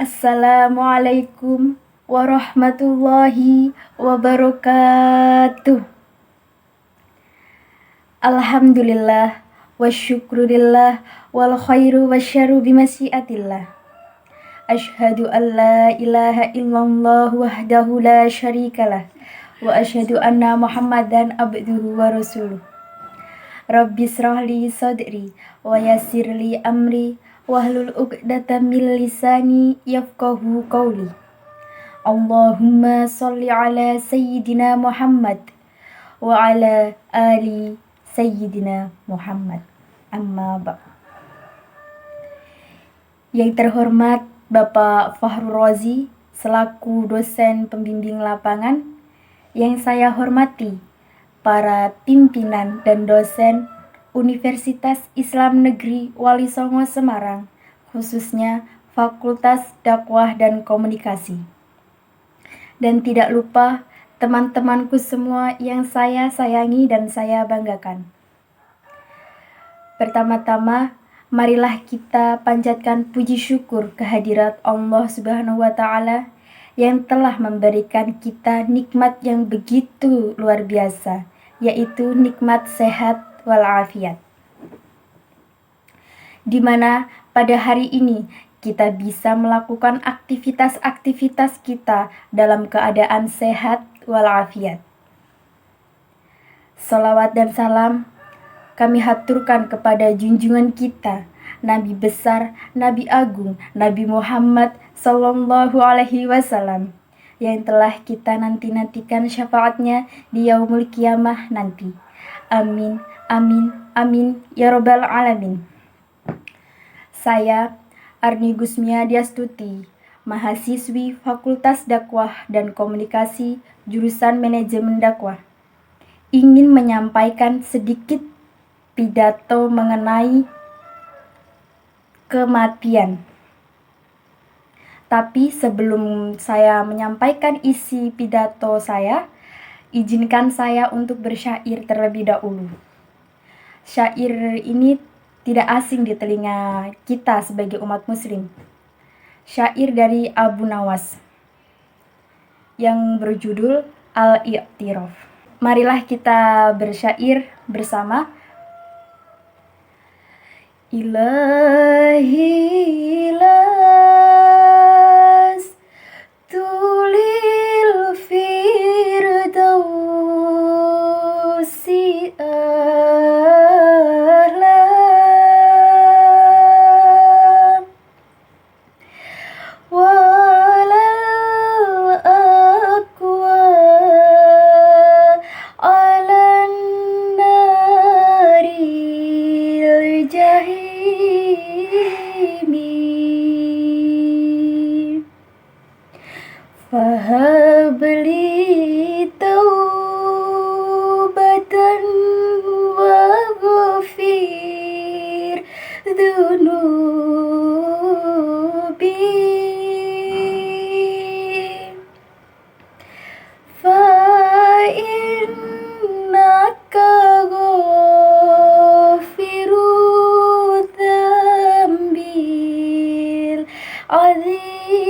Assalamualaikum warahmatullahi wabarakatuh. Alhamdulillah wa syukurillah wal khairu wasyarru bimasyiatillah. Asyhadu an la ilaha illallah wahdahu la syarikalah wa asyhadu anna Muhammadan abduhu wa rasuluh. Rabbi shrahli sadri wa yassirli amri wahlul 'uqdatam min lisani yafqahu qawli. Allahumma sholli ala sayyidina Muhammad wa ala ali sayyidina Muhammad. Amma ba'd. Yang terhormat Bapak Fahrul Razi selaku dosen pembimbing lapangan, yang saya hormati para pimpinan dan dosen Universitas Islam Negeri Wali Songo Semarang, khususnya Fakultas Dakwah dan Komunikasi. Dan tidak lupa teman-temanku semua yang saya sayangi dan saya banggakan. Pertama-tama, marilah kita panjatkan puji syukur kehadirat Allah Subhanahu wa Ta'ala yang telah memberikan kita nikmat yang begitu luar biasa, yaitu nikmat sehat walafiat. Di mana pada hari ini kita bisa melakukan aktivitas-aktivitas kita dalam keadaan sehat walafiat. Salawat dan salam kami haturkan kepada junjungan kita, Nabi besar, Nabi agung, Nabi Muhammad Sallallahu Alaihi Wasallam, yang telah kita nanti-nantikan syafaatnya di yaumul kiamah nanti. Amin, amin, amin, ya robbal alamin. Saya, Arni Gusmia Diastuti, mahasiswi Fakultas Dakwah dan Komunikasi, jurusan Manajemen Dakwah, ingin menyampaikan sedikit pidato mengenai kematian. Tapi sebelum saya menyampaikan isi pidato saya, izinkan saya untuk bersyair terlebih dahulu. Syair ini tidak asing di telinga kita sebagai umat muslim. Syair dari Abu Nawas yang berjudul Al-I'tiraf. Marilah kita bersyair bersama. Ilahi las tulil firdausi ahla walal aqwa alan naril jahim fahabli taubatan wa ghafir dhunubi fa innaka ghafiru dzambil azimi.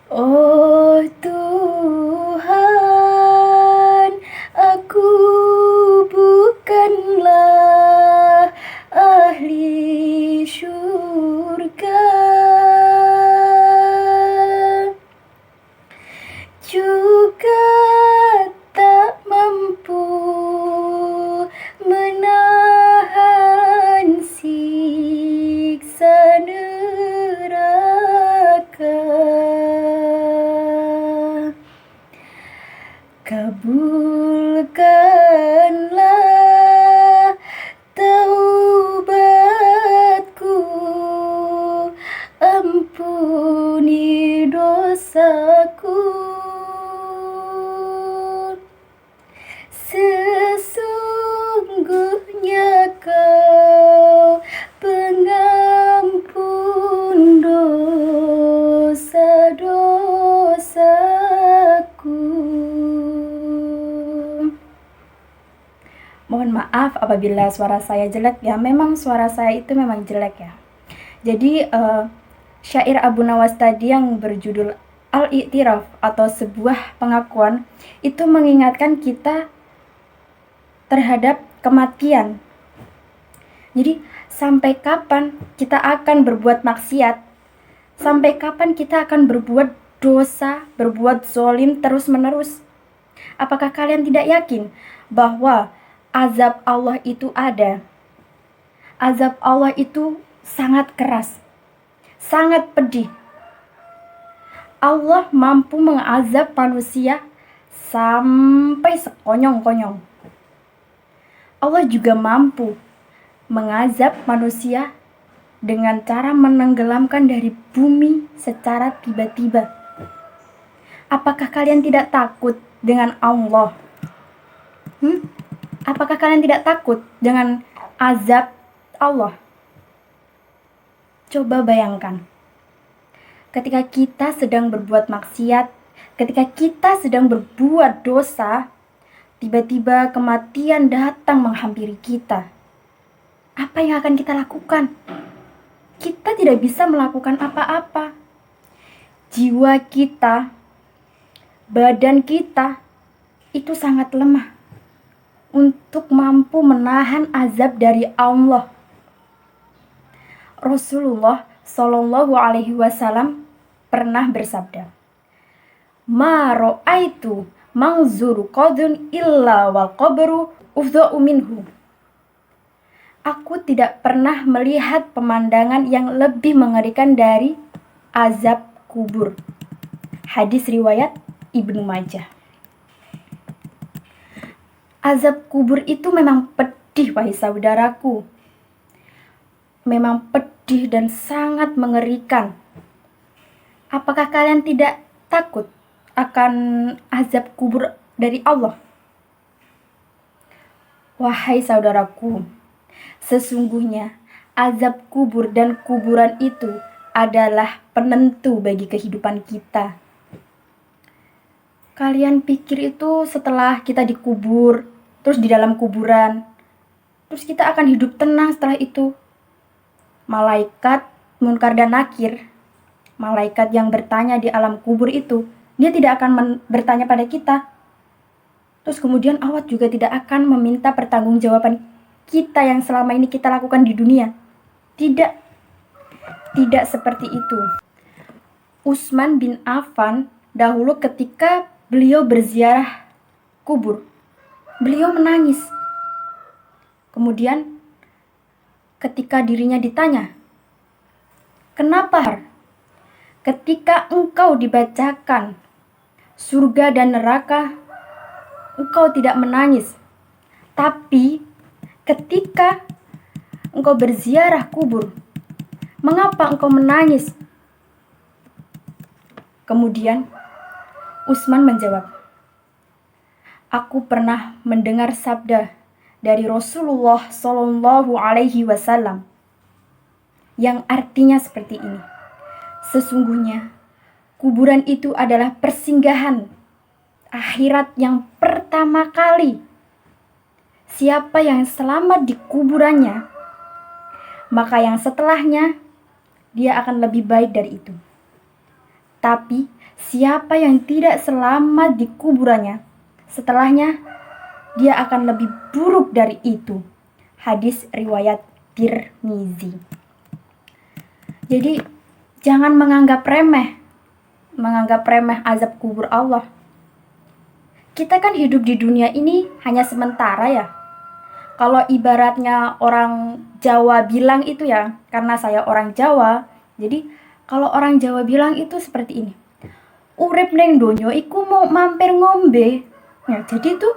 Oh Tuhan, aku bukanlah ahli syurga, juga tak mampu menahan Mohon maaf apabila suara saya jelek ya, memang suara saya itu memang jelek ya. Jadi syair Abu Nawas tadi yang berjudul Al-I'tiraf atau sebuah pengakuan itu mengingatkan kita terhadap kematian. Jadi sampai kapan kita akan berbuat maksiat? Sampai kapan kita akan berbuat dosa, berbuat zolim terus-menerus? Apakah kalian tidak yakin bahwa azab Allah itu ada? Azab Allah itu sangat keras, sangat pedih. Allah mampu mengazab manusia sampai sekonyong-konyong. Allah juga mampu mengazab manusia dengan cara menenggelamkan dari bumi secara tiba-tiba. Apakah kalian tidak takut dengan Allah? Apakah kalian tidak takut dengan azab Allah? Coba bayangkan, ketika kita sedang berbuat maksiat, ketika kita sedang berbuat dosa, tiba-tiba kematian datang menghampiri kita. Apa yang akan kita lakukan? Kita tidak bisa melakukan apa-apa. Jiwa kita, badan kita, itu sangat lemah untuk mampu menahan azab dari Allah. Rasulullah Shallallahu Alaihi Wasallam pernah bersabda, "Ma ra'aitu manzuru qadun illa wal qabru ufdha'u minhu." Aku tidak pernah melihat pemandangan yang lebih mengerikan dari azab kubur. Hadis riwayat Ibnu Majah. Azab kubur itu memang pedih, wahai saudaraku. Memang pedih dan sangat mengerikan. Apakah kalian tidak takut akan azab kubur dari Allah? Wahai saudaraku, sesungguhnya azab kubur dan kuburan itu adalah penentu bagi kehidupan kita. Kalian pikir itu setelah kita dikubur, terus di dalam kuburan, terus kita akan hidup tenang setelah itu? Malaikat Munkar dan Nakir, malaikat yang bertanya di alam kubur itu, dia tidak akan bertanya pada kita. Terus kemudian Allah juga tidak akan meminta pertanggungjawaban kita yang selama ini kita lakukan di dunia. Tidak seperti itu. Utsman bin Affan dahulu ketika beliau berziarah kubur, beliau menangis. Kemudian ketika dirinya ditanya, "Kenapa ketika engkau dibacakan surga dan neraka, engkau tidak menangis? Tapi ketika engkau berziarah kubur, mengapa engkau menangis?" Kemudian Utsman menjawab, "Aku pernah mendengar sabda dari Rasulullah Shallallahu Alaihi Wasallam yang artinya seperti ini. Sesungguhnya kuburan itu adalah persinggahan akhirat yang pertama kali. Siapa yang selamat di kuburannya, maka yang setelahnya dia akan lebih baik dari itu. Tapi siapa yang tidak selamat di kuburannya, setelahnya dia akan lebih buruk dari itu." Hadis riwayat Tirmizi. Jadi jangan menganggap remeh azab kubur Allah. Kita kan hidup di dunia ini hanya sementara ya. Kalau ibaratnya orang Jawa bilang itu ya, karena saya orang Jawa, jadi kalau orang Jawa bilang itu seperti ini, "Urip neng donyo iku mau mampir ngombe." Ya, jadi itu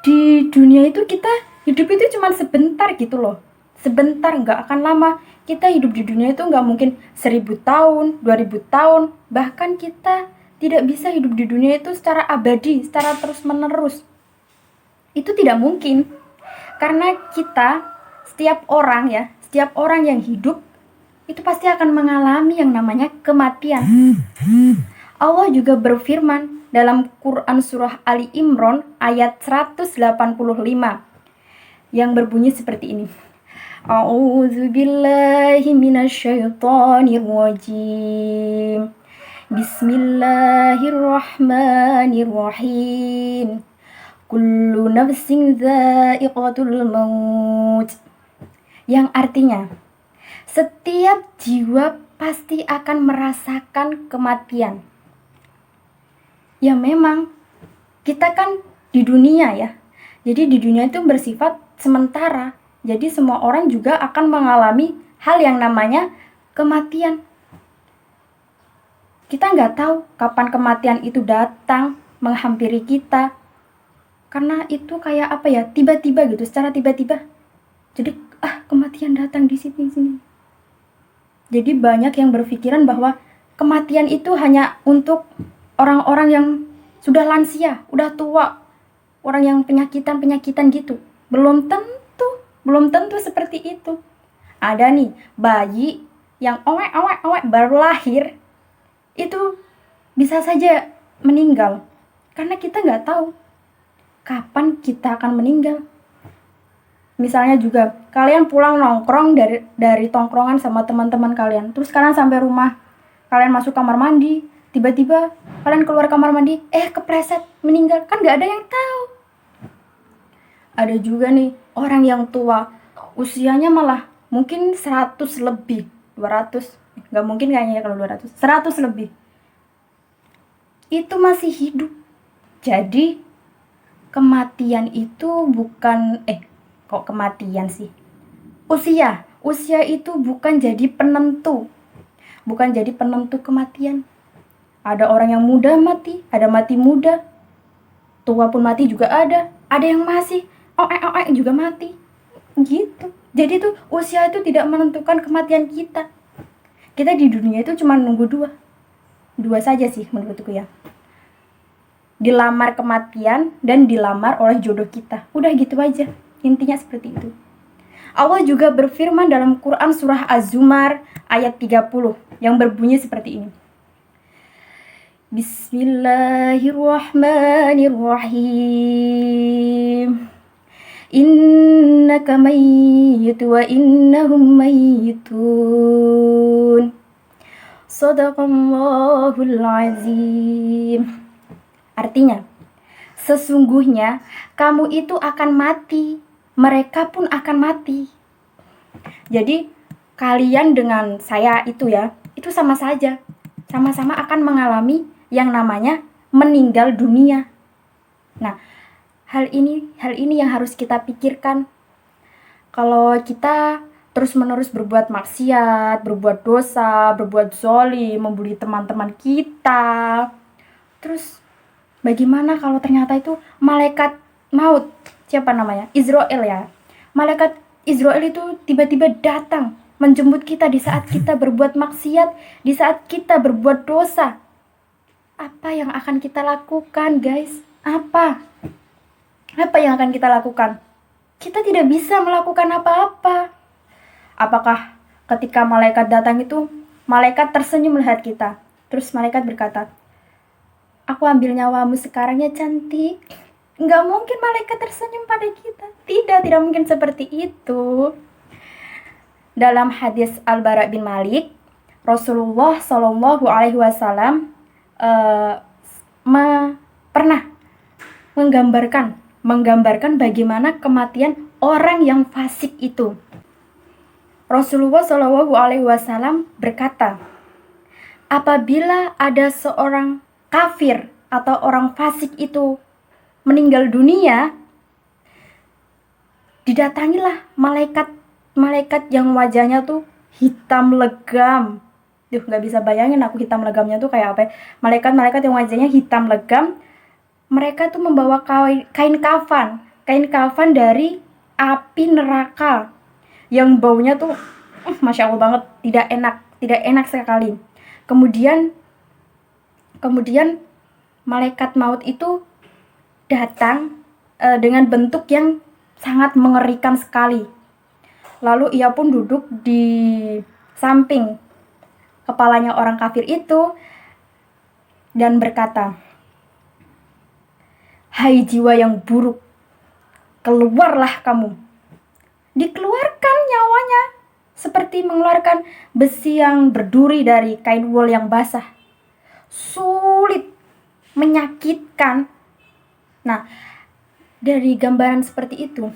di dunia itu kita hidup itu cuma sebentar gitu loh. Sebentar, nggak akan lama. Kita hidup di dunia itu nggak mungkin 1000 tahun, 2000 tahun. Bahkan kita tidak bisa hidup di dunia itu secara abadi, secara terus-menerus. Itu tidak mungkin. Karena kita, setiap orang yang hidup, itu pasti akan mengalami yang namanya kematian. Allah juga berfirman dalam Quran Surah Ali Imran ayat 185. yang berbunyi seperti ini. A'udzu billahi minasyaitonir rajim. Bismillahirrahmanirrahim. Kullu nafsin dha'iqatul maut. Yang artinya, setiap jiwa pasti akan merasakan kematian. Ya memang, kita kan di dunia ya. Jadi di dunia itu bersifat sementara. Jadi semua orang juga akan mengalami hal yang namanya kematian. Kita nggak tahu kapan kematian itu datang menghampiri kita. Karena itu kayak apa ya, tiba-tiba gitu, secara tiba-tiba. Jadi kematian datang di sini. Jadi banyak yang berpikiran bahwa kematian itu hanya untuk orang-orang yang sudah lansia, udah tua, orang yang penyakitan gitu. Belum tentu seperti itu. Ada nih bayi yang owek baru lahir, itu bisa saja meninggal karena kita nggak tahu kapan kita akan meninggal. Misalnya juga kalian pulang nongkrong dari tongkrongan sama teman-teman kalian, terus kalian sampai rumah, kalian masuk kamar mandi, tiba-tiba kalian keluar kamar mandi, kepleset meninggal, kan nggak ada yang tahu. Ada juga nih orang yang tua, usianya malah mungkin 100 lebih, 200, nggak mungkin kayaknya kalau 200, 100 lebih, itu masih hidup. Jadi kematian itu bukan kok kematian sih? Usia itu bukan jadi penentu. Bukan jadi penentu kematian. Ada orang yang muda mati, ada mati muda. Tua pun mati juga ada. Ada yang masih juga mati. Gitu. Jadi tuh usia itu tidak menentukan kematian kita. Kita di dunia itu cuma nunggu dua saja sih menurutku ya. Dilamar kematian dan dilamar oleh jodoh kita. Udah gitu aja. Intinya seperti itu. Allah juga berfirman dalam Quran surah Az-Zumar ayat 30 yang berbunyi seperti ini. Bismillahirrahmanirrahim. Innaka mayyit wa innahum mayyitun. Shadaqallahul azim. Artinya, sesungguhnya kamu itu akan mati, mereka pun akan mati. Jadi kalian dengan saya itu ya, itu sama saja, sama-sama akan mengalami yang namanya meninggal dunia. Nah, hal ini yang harus kita pikirkan. Kalau kita terus-menerus berbuat maksiat, berbuat dosa, berbuat zalim, membuli teman-teman kita, terus bagaimana kalau ternyata itu malaikat maut, siapa namanya? Israel ya. Malaikat Israel itu tiba-tiba datang menjemput kita di saat kita berbuat maksiat, di saat kita berbuat dosa. Apa yang akan kita lakukan, guys? Apa yang akan kita lakukan? Kita tidak bisa melakukan apa-apa. Apakah ketika malaikat datang itu, malaikat tersenyum melihat kita, terus malaikat berkata, "Aku ambil nyawamu sekarang ya cantik." Nggak mungkin malaikat tersenyum pada kita. Tidak mungkin seperti itu. Dalam hadis Al-Bara bin Malik, Rasulullah Shallallahu Alaihi Wasallam pernah menggambarkan bagaimana kematian orang yang fasik itu. Rasulullah Shallallahu Alaihi Wasallam berkata, apabila ada seorang kafir atau orang fasik itu meninggal dunia, didatangilah malaikat yang wajahnya tuh hitam legam. Nggak bisa bayangin aku hitam legamnya tuh kayak apa. Malaikat yang wajahnya hitam legam, mereka tuh membawa kain kafan dari api neraka yang baunya tuh Masya Allah banget, tidak enak sekali. Kemudian malaikat maut itu datang dengan bentuk yang sangat mengerikan sekali. Lalu ia pun duduk di samping kepalanya orang kafir itu dan berkata, "Hai jiwa yang buruk, keluarlah kamu dikeluarkan nyawanya, seperti mengeluarkan besi yang berduri dari kain wol yang basah. Sulit, menyakitkan. Nah, dari gambaran seperti itu,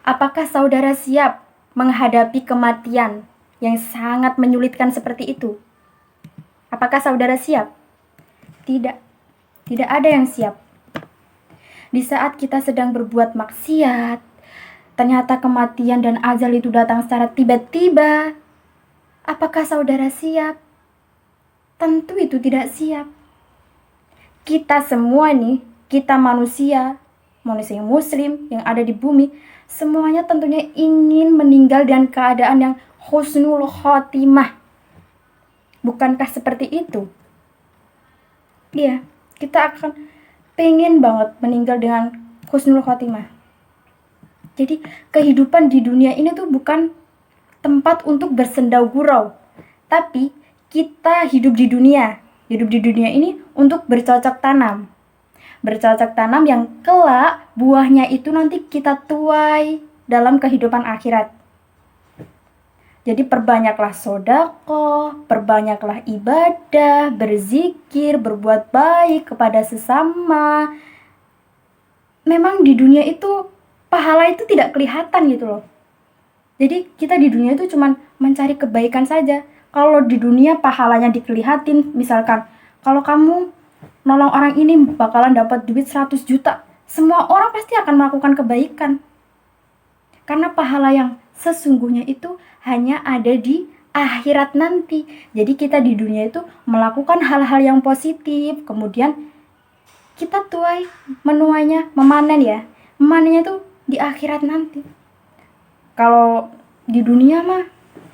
apakah saudara siap menghadapi kematian yang sangat menyulitkan seperti itu? Apakah saudara siap? Tidak. Tidak ada yang siap. Di saat kita sedang berbuat maksiat, ternyata kematian dan ajal itu datang secara tiba-tiba. Apakah saudara siap? Tentu itu tidak siap. Kita semua nih, kita manusia muslim yang ada di bumi, semuanya tentunya ingin meninggal dengan keadaan yang husnul khotimah. Bukankah seperti itu? Iya, kita akan pengen banget meninggal dengan husnul khotimah. Jadi kehidupan di dunia ini tuh bukan tempat untuk bersendau gurau, tapi kita hidup di dunia ini untuk bercocok tanam. Bercocok tanam yang kelak buahnya itu nanti kita tuai dalam kehidupan akhirat. Jadi perbanyaklah sedekah, perbanyaklah ibadah, berzikir, berbuat baik kepada sesama. Memang di dunia itu pahala itu tidak kelihatan gitu loh. Jadi kita di dunia itu cuma mencari kebaikan saja. Kalau di dunia pahalanya dikelihatin, misalkan kalau kamu nolong orang ini bakalan dapat duit 100 juta. Semua orang pasti akan melakukan kebaikan. Karena pahala yang sesungguhnya itu hanya ada di akhirat nanti. Jadi kita di dunia itu melakukan hal-hal yang positif, kemudian kita tuai, menuainya, memanen ya. Memanennya tuh di akhirat nanti. Kalau di dunia mah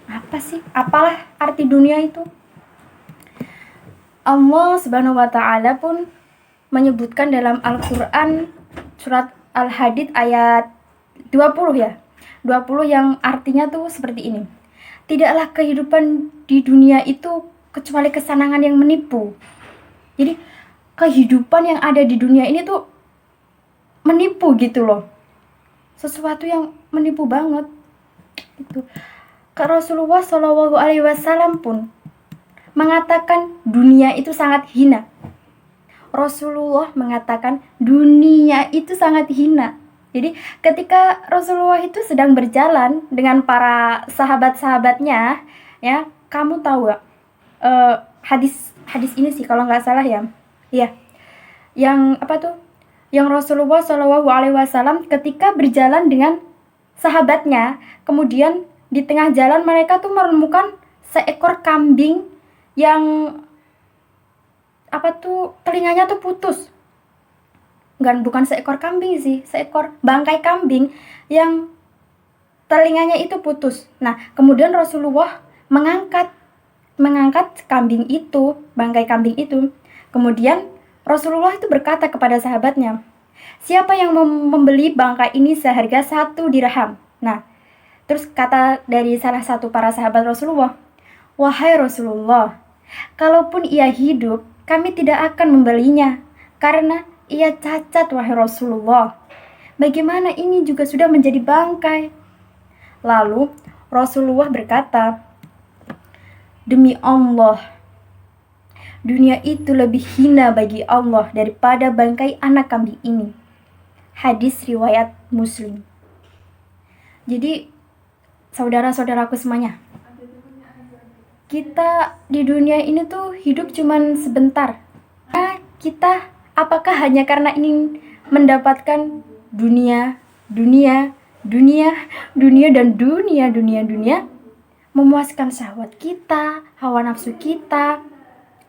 apa sih? Apalah arti dunia itu? Allah Subhanahu wa taala pun menyebutkan dalam Al-Qur'an surat Al-Hadid ayat 20 ya. 20 yang artinya tuh seperti ini. Tidaklah kehidupan di dunia itu kecuali kesenangan yang menipu. Jadi kehidupan yang ada di dunia ini tuh menipu gitu loh. Sesuatu yang menipu banget. Itu. Rasulullah Shallallahu alaihi wasallam pun mengatakan dunia itu sangat hina. Rasulullah mengatakan dunia itu sangat hina. Jadi ketika Rasulullah itu sedang berjalan dengan para sahabat-sahabatnya, ya, kamu tahu gak? Hadis ini sih kalau nggak salah ya, iya, yang apa tuh? Yang Rasulullah Shallallahu alaihi wasallam ketika berjalan dengan sahabatnya, kemudian di tengah jalan mereka tuh menemukan seekor kambing yang apa tuh telinganya tuh putus. Bukan seekor kambing sih, seekor bangkai kambing yang telinganya itu putus. Nah, kemudian Rasulullah mengangkat kambing itu, bangkai kambing itu. Kemudian Rasulullah itu berkata kepada sahabatnya, siapa yang membeli bangkai ini seharga 1 dirham? Nah, terus kata dari salah satu para sahabat Rasulullah, wahai Rasulullah, kalaupun ia hidup, kami tidak akan membelinya, karena ia cacat, wahai Rasulullah. Bagaimana ini juga sudah menjadi bangkai? Lalu Rasulullah berkata, demi Allah, dunia itu lebih hina bagi Allah daripada bangkai anak kambing ini. Hadis riwayat Muslim. Jadi saudara-saudaraku semuanya, kita di dunia ini tuh hidup cuman sebentar. Nah, kita apakah hanya karena ingin mendapatkan dunia, memuaskan syahwat kita, hawa nafsu kita?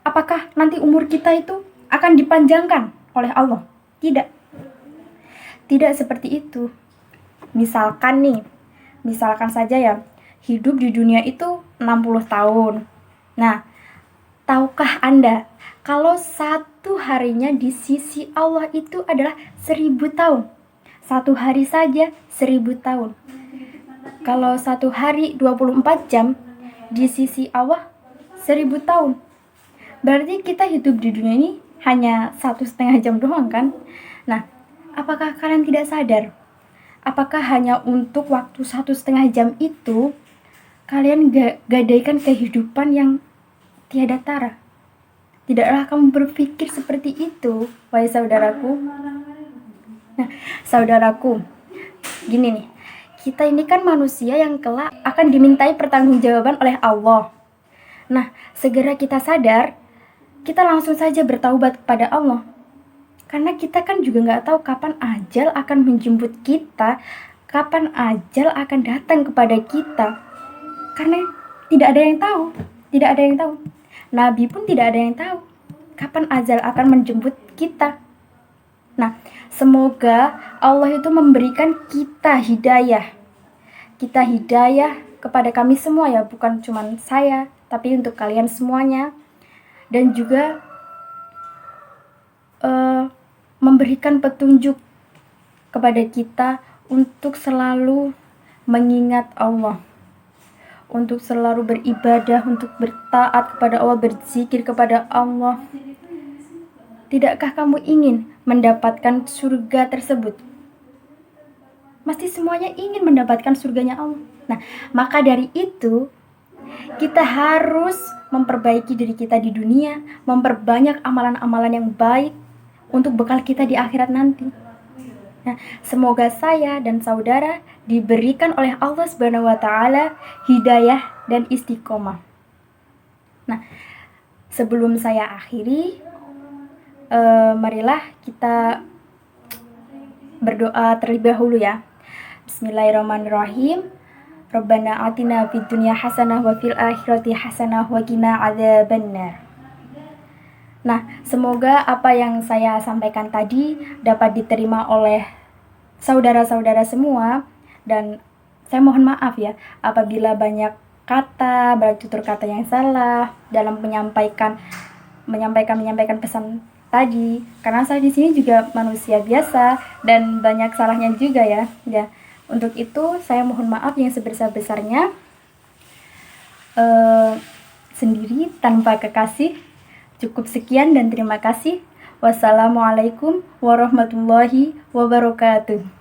Apakah nanti umur kita itu akan dipanjangkan oleh Allah? Tidak. Tidak seperti itu. Misalkan saja ya, hidup di dunia itu 60 tahun. Nah, tahukah Anda kalau satu harinya di sisi Allah itu adalah 1000 tahun? Satu hari saja 1000 tahun. Kalau satu hari 24 jam, di sisi Allah 1000 tahun. Berarti kita hidup di dunia ini hanya 1,5 jam doang kan? Nah, apakah kalian tidak sadar? Apakah hanya untuk waktu 1,5 jam itu kalian gadaikan kehidupan yang tiada tara? Tidaklah kamu berpikir seperti itu, wahai saudaraku. Nah, saudaraku, gini nih, kita ini kan manusia yang kelak akan dimintai pertanggungjawaban oleh Allah. Nah, segera kita sadar, kita langsung saja bertaubat kepada Allah. Karena kita kan juga nggak tahu kapan ajal akan menjemput kita, kapan ajal akan datang kepada kita. Karena tidak ada yang tahu, tidak ada yang tahu. Nabi pun tidak ada yang tahu kapan ajal akan menjemput kita. Nah, semoga Allah itu memberikan kita hidayah. Kita hidayah kepada kami semua ya, bukan cuma saya, tapi untuk kalian semuanya. Dan juga memberikan petunjuk kepada kita untuk selalu mengingat Allah, untuk selalu beribadah, untuk bertaat kepada Allah, berzikir kepada Allah. Tidakkah kamu ingin mendapatkan surga tersebut? Pasti semuanya ingin mendapatkan surganya Allah. Nah, maka dari itu kita harus memperbaiki diri kita di dunia, memperbanyak amalan-amalan yang baik untuk bekal kita di akhirat nanti. Nah, semoga saya dan saudara diberikan oleh Allah Subhanahu wa taala hidayah dan istiqomah. Nah, sebelum saya akhiri, marilah kita berdoa terlebih dahulu ya. Bismillahirrahmanirrahim. Rabbana atina fid dunya hasanah wa fil akhirati hasanah wa qina adzabannar. Nah, semoga apa yang saya sampaikan tadi dapat diterima oleh saudara-saudara semua, dan saya mohon maaf ya apabila banyak kata, banyak tutur kata yang salah dalam menyampaikan pesan tadi, karena saya di sini juga manusia biasa dan banyak salahnya juga ya. Ya, untuk itu saya mohon maaf yang sebesar-besarnya sendiri tanpa kekasih. Cukup sekian dan terima kasih. Wassalamualaikum warahmatullahi wabarakatuh.